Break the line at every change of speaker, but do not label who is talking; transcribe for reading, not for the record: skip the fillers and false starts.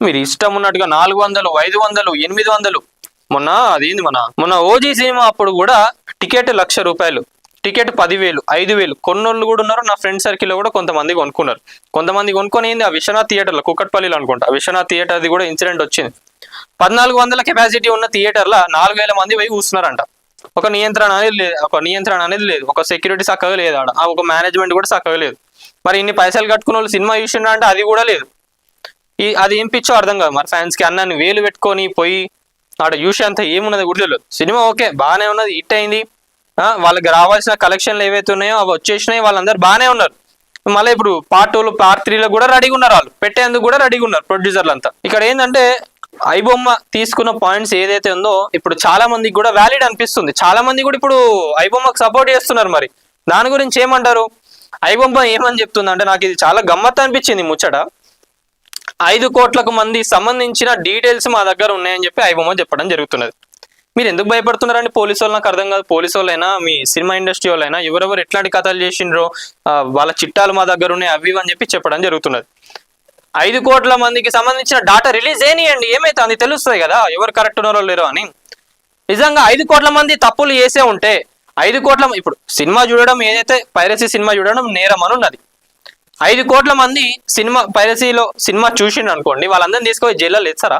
మీరు ఇష్టం ఉన్నట్టుగా 400, 500, 800. మొన్న అదేంది మొన్న ఓజీ సినిమా అప్పుడు కూడా టికెట్ ₹1,00,000, టికెట్ 10,000, 5,000 కొన్నోళ్ళు కూడా ఉన్నారు. నా ఫ్రెండ్ సర్కిల్లో కూడా కొంతమంది కొనుక్కున్నారు. కొంతమంది కొనుక్కొని ఏంది ఆ విశ్వనాథ్ థియేటర్లో, కుక్కట్పల్లిలో అనుకుంటా, విశ్వనాథ్ థియేటర్ది కూడా ఇన్సిడెంట్ వచ్చింది. 1400 కెపాసిటీ ఉన్న థియేటర్లో 4,000 మంది పోయి కూర్చున్నారంట. ఒక నియంత్రణ అనేది లేదు, ఒక సెక్యూరిటీ చక్కగా లేదు ఆడ, ఒక మేనేజ్మెంట్ కూడా చక్కగా లేదు. మరి ఇన్ని పైసలు కట్టుకున్న వాళ్ళు సినిమా చూసిండ్రా అంటే అది కూడా లేదు. అది ఏం పిచ్చో అర్థం కాదు. మరి ఫ్యాన్స్కి అన్నాన్ని వేలు పెట్టుకొని పోయి ఆడ చూసే అంత ఏమున్నది కూడా తెలియదు. సినిమా ఓకే బాగానే ఉన్నది, హిట్ అయింది, వాళ్ళకి రావాల్సిన కలెక్షన్లు ఏవైతే ఉన్నాయో అవి వచ్చేసినాయి, వాళ్ళందరూ బాగానే ఉన్నారు. మళ్ళీ ఇప్పుడు పార్ట్ 2, పార్ట్ 3లో కూడా రెడీగా ఉన్నారు, వాళ్ళు పెట్టేందుకు కూడా రెడీగా ఉన్నారు ప్రొడ్యూసర్లు అంతా. ఇక్కడ ఏంటంటే ఐబొమ్మ తీసుకున్న పాయింట్స్ ఏదైతే ఉందో ఇప్పుడు చాలా మందికి కూడా వ్యాలిడ్ అనిపిస్తుంది. చాలా మంది కూడా ఇప్పుడు ఐబొమ్మకు సపోర్ట్ చేస్తున్నారు. మరి దాని గురించి ఏమంటారు? ఐబొమ్మ ఏమని చెప్తుంది అంటే, నాకు ఇది చాలా గమ్మత్తు అనిపించింది ముచ్చట. 5 కోట్లకు మంది సంబంధించిన డీటెయిల్స్ మా దగ్గర ఉన్నాయని చెప్పి ఐబొమ్మ చెప్పడం జరుగుతున్నది. మీరు ఎందుకు భయపడుతున్నారండి? పోలీసు వాళ్ళు నాకు అర్థం కాదు. పోలీసు వాళ్ళైనా, మీ సినిమా ఇండస్ట్రీ వాళ్ళైనా, ఎవరెవరు ఎట్లాంటి కథలు చేసిండ్రో వాళ్ళ చిట్టాలు మా దగ్గర ఉన్నాయి అవి అని చెప్పి చెప్పడం జరుగుతున్నది. 5 కోట్ల మందికి సంబంధించిన డాటా రిలీజ్ చేయనియండి, ఏమైతే అది తెలుస్తుంది కదా ఎవరు కరెక్ట్ ఉన్నారో లేరో అని. నిజంగా 5 కోట్ల మంది తప్పులు చేసే ఉంటే 5 కోట్ల ఇప్పుడు సినిమా చూడడం ఏదైతే పైరసీ సినిమా చూడడం నేరం అని ఉన్నది. 5 కోట్ల మంది సినిమా పైరసీలో సినిమా చూసిండు అనుకోండి, వాళ్ళందరినీ తీసుకొని జైల్లో లేచారా?